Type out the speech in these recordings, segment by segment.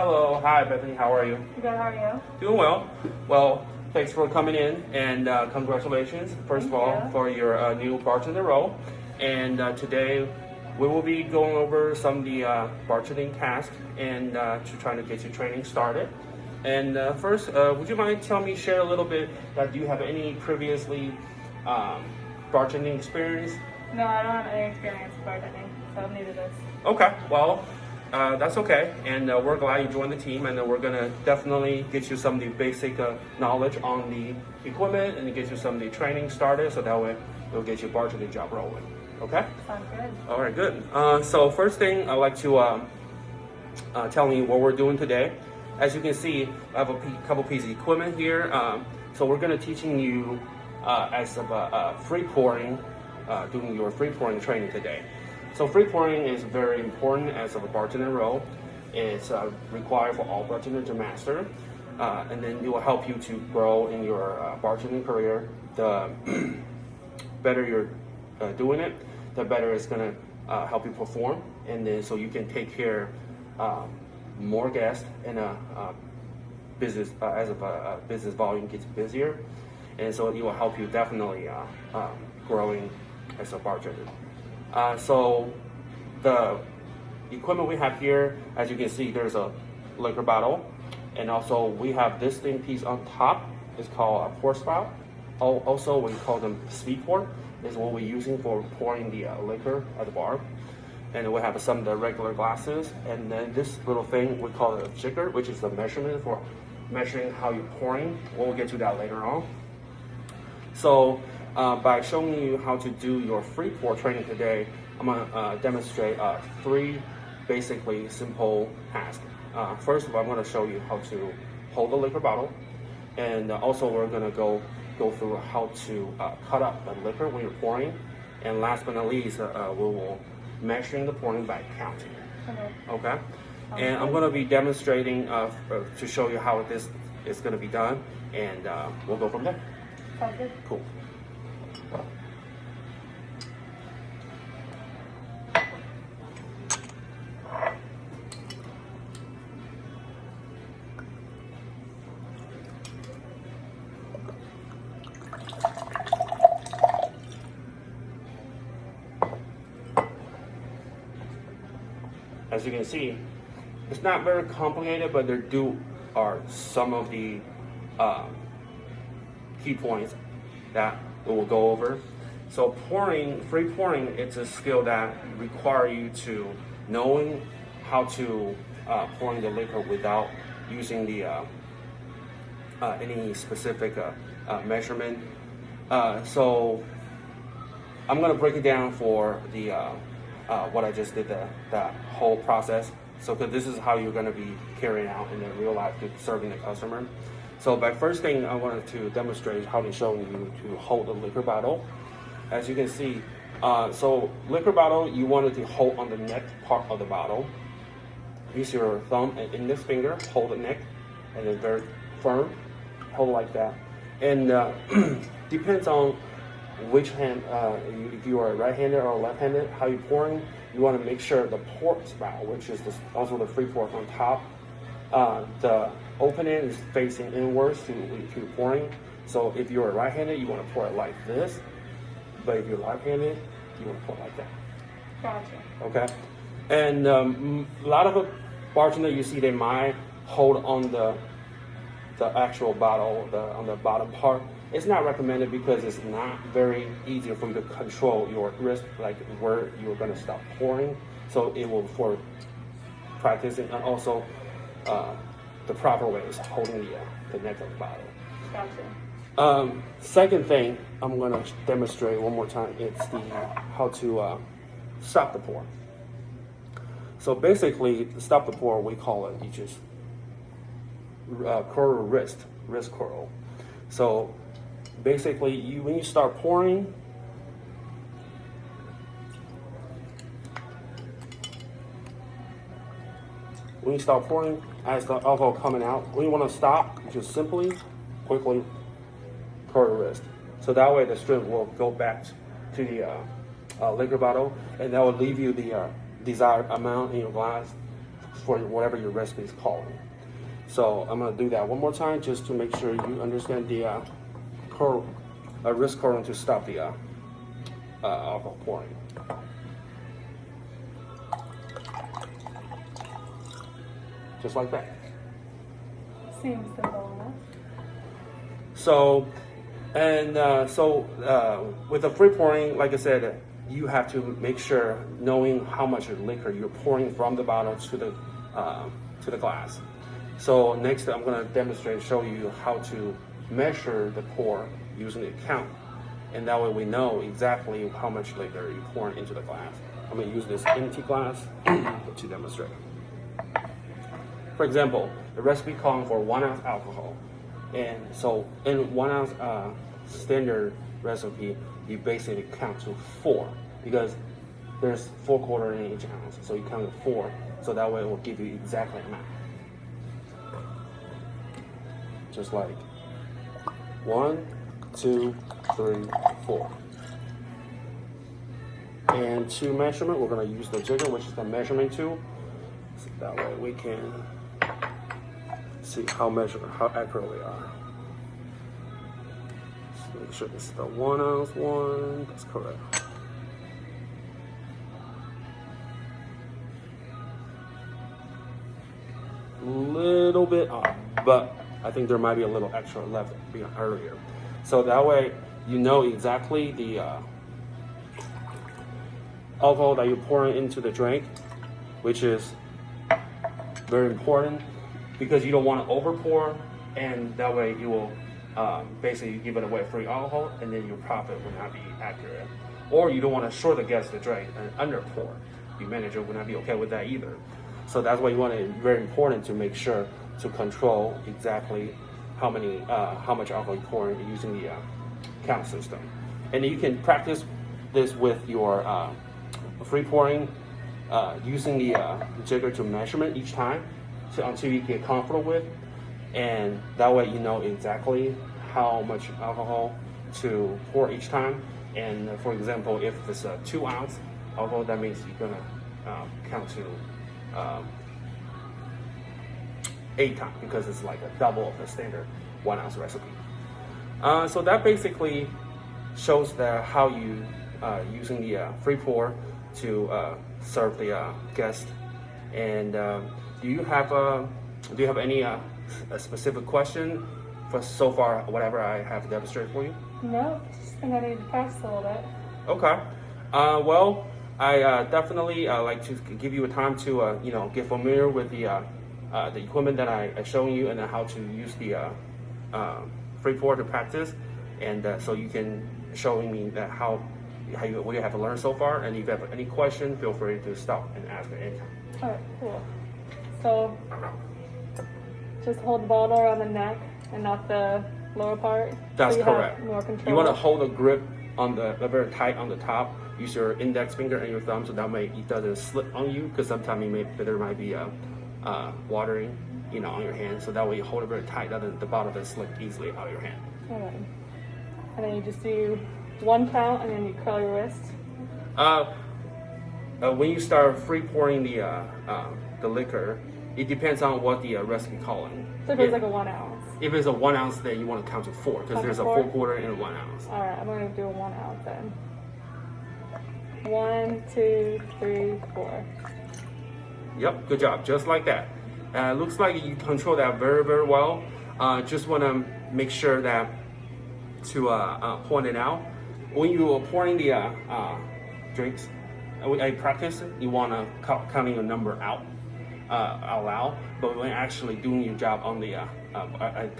Hello, hi Bethany, how are you? Good, how are you? Doing well. Well, thanks for coming in and congratulations, first of all, for your new bartender role. And today we will be going over some of the bartending tasks and to trying to get your training started. And first, would you mind share a little bit, do you have any previously bartending experience? No, I don't have any experience bartending, so I'm new to this. Okay, well, that's okay, and we're glad you joined the team, and we're gonna definitely get you some of the basic knowledge on the equipment and get you some of the training started, so that way we'll get your bartending job rolling. Okay? Sounds good. All right, good. So first thing, I'd like to tell you what we're doing today. As you can see, I have a couple pieces of equipment here. So we're gonna teaching you as of free pouring, doing your free pouring training today. So free pouring is very important as of a bartender role. It's required for all bartenders to master, and then it will help you to grow in your bartending career. The better you're doing it, the better it's gonna help you perform, and then so you can take care more guests in a business as a business volume gets busier, and so it will help you definitely growing as a bartender. So the equipment we have here, as you can see, there's a liquor bottle, and also we have this thin piece on top. It's called a pour spout. Also, we call them speed pour. Is what we're using for pouring the liquor at the bar. And we have some of the regular glasses, and then this little thing we call it a jigger, which is the measurement for measuring how you're pouring. We'll get to that later on. So by showing you how to do your free pour training today, I'm gonna demonstrate three basically simple tasks. First of all, I'm gonna show you how to hold the liquor bottle, and also we're gonna go through how to cut up the liquor when you're pouring, and last but not least, we will measuring the pouring by counting. Okay? And I'm gonna be demonstrating to show you how this is gonna be done, and we'll go from there. Sounds good. Cool. As you can see, it's not very complicated, but there are some of the key points that we will go over. So free pouring, it's a skill that requires you to knowing how to pouring the liquor without using the any specific measurement. So I'm gonna break it down for the what I just did, that whole process. So because this is how you're going to be carrying out in the real life serving the customer. So by first thing I wanted to demonstrate how to show you to hold the liquor bottle. As you can see, so liquor bottle, you wanted to hold on the neck part of the bottle. Use your thumb and index finger, hold the neck, and then very firm, hold like that. And depends on which hand, if you are right-handed or left-handed, how you're pouring, you want to make sure the pour spout, which is also the free pour on top, the opening is facing inwards to pouring. So if you're right-handed, you want to pour it like this, but if you're left-handed, you want to pour it like that. Gotcha. Okay, and a lot of the bartenders you see, they might hold on the actual bottle, on the bottom part. It's not recommended because it's not very easy for you to control your wrist, like where you're going to stop pouring. So it will, for practicing, and also the proper way is holding the neck of the bottle. Gotcha. Second thing I'm going to demonstrate one more time. It's how to stop the pour. So basically, to stop the pour, we call it, you just curl wrist curl. So basically, when you start pouring, as the alcohol coming out, when you want to stop, you just simply, quickly curl the wrist. So that way the strength will go back to the liquor bottle, and that will leave you the desired amount in your glass for whatever your recipe is calling. So I'm gonna do that one more time just to make sure you understand the wrist curling to stop the alcohol pouring. Just like that. Seems simple enough. So, with the free pouring, like I said, you have to make sure knowing how much liquor you're pouring from the bottle to the glass. So next, I'm going to demonstrate, show you how to measure the pour using the count, and that way we know exactly how much liquor you're pouring into the glass. I'm going to use this empty glass to demonstrate. For example, the recipe calling for 1 ounce alcohol. And so in 1 ounce standard recipe, you basically count to 4 because there's 4 quarters in each ounce. So you count to 4, so that way it will give you exactly amount. Just like 1, 2, 3, 4. And to measurement, we're going to use the jigger, which is the measurement tool. So that way we can see how accurate we are. So make sure this is the 1 ounce one. That's correct. Little bit off, but I think there might be a little extra left behind earlier. So that way you know exactly the alcohol that you're pouring into the drink, which is very important because you don't want to over pour, and that way you will basically give it away free alcohol, and then your profit will not be accurate. Or you don't want to short the guest the drink and under pour. Your manager will not be okay with that either. So that's why you want it very important to make sure to control exactly how much alcohol you're pouring using the count system. And you can practice this with your free pouring using the jigger to measurement each time until you get comfortable with, and that way you know exactly how much alcohol to pour each time. And for example, if it's a 2 ounce alcohol, that means you're gonna count to 8 times because it's like a double of the standard 1 ounce recipe. So that basically shows how you using the free pour to serve the guest. And do you have any a specific question for so far whatever I have demonstrated for you? No, just think I need to practice a little bit. Okay. Well, I definitely like to give you a time to get familiar with the equipment that I shown you, and then how to use the free pour to practice, and so you can show me that what you have learned so far. And if you have any question, feel free to stop and ask at any time. All right, cool. So just hold the bottle around the neck and not the lower part. That's so you correct. Have more control. You want to hold the grip on the very tight on the top. Use your index finger and your thumb so that way it doesn't slip on you, because sometimes there might be watering, on your hand. So that way you hold it very tight, that the bottle doesn't slip easily out of your hand. All right. And then you just do 1 count, and then you curl your wrist. When you start free pouring the liquor, it depends on what the recipe calling. So if it's like a 1 ounce. If it's a 1 ounce, then you want to count to 4 because there's a 4 quarter and a 1 ounce. All right, I'm going to do a 1 ounce then. 1, 2, 3, 4. Yep, good job, just like that. Looks like you control that very, very well. Just want to make sure that to point it out. When you are pouring the drinks, I practice it, you want to counting a number out loud, but when actually doing your job on the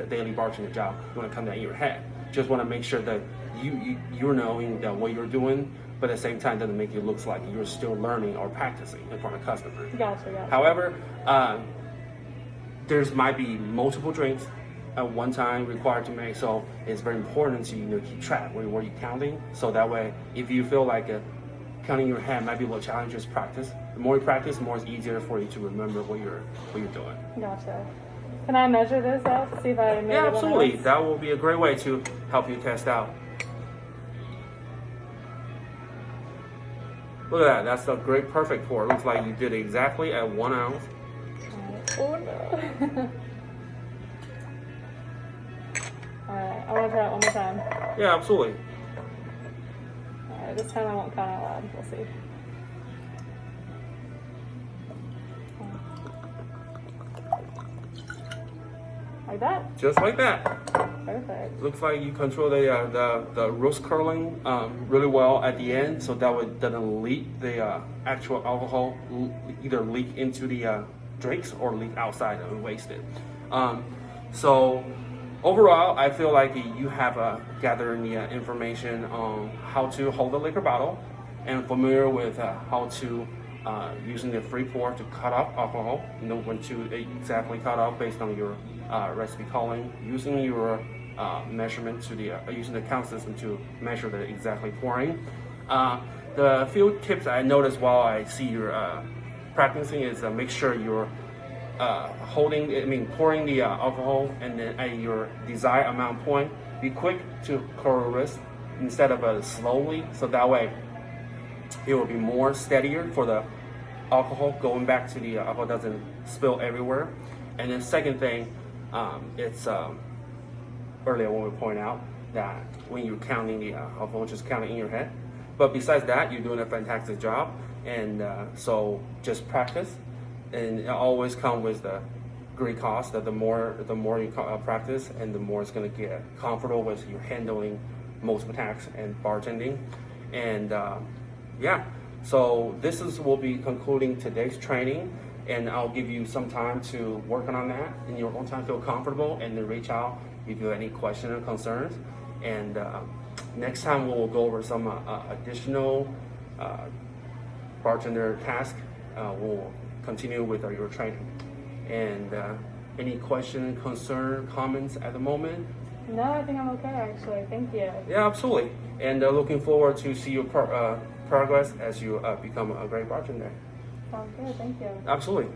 daily bartender job, you want to come down in your head. Just want to make sure that you're knowing that what you're doing, but at the same time doesn't make it look like you're still learning or practicing in front of customers. Gotcha. However, there's might be multiple drinks at one time required to make, so it's very important to keep track where you're counting. So that way, if you feel like counting your hand might be a little challenging, just practice. The more you practice, the more it's easier for you to remember what you're doing. Gotcha. Can I measure this out to see if I made it? Yeah, absolutely. That will be a great way to help you test out. Look at that. That's a great perfect pour. It looks like you did exactly at 1 ounce. Oh no. Alright, I want to try it one more time. Yeah, absolutely. Alright, this time I won't count out loud. We'll see. Like that? Just like that. Perfect. Looks like you control the roast curling really well at the end, so that way it doesn't leak the actual alcohol, either leak into the drinks or leak outside and waste it. So overall, I feel like you have gathered the information on how to hold a liquor bottle and familiar with how to using the free pour to cut off alcohol, you know when to exactly cut off based on your recipe calling, using your measurement to the using the count system to measure the exactly pouring. The few tips I noticed while I see you practicing is make sure you're pouring the alcohol and then at your desired amount point. Be quick to curl your wrist instead of slowly, so that way it will be more steadier for the alcohol going back to the alcohol doesn't spill everywhere. And then second thing, it's earlier when we point out that when you're counting the alcohol, just count it in your head. But besides that, you're doing a fantastic job, and so just practice, and it always comes with the great cost. That the more you practice, and the more it's going to get comfortable with your handling most attacks and bartending, and yeah. So this will be concluding today's training, and I'll give you some time to work on that in your own time, feel comfortable, and then reach out if you have any questions or concerns. And next time we'll go over some additional bartender tasks. We'll continue with your training. And any question, concern, comments at the moment? No, I think I'm okay actually. Thank you. Yeah, absolutely. And looking forward to see your progress as you become a great bartender. Sounds good. Thank you. Absolutely.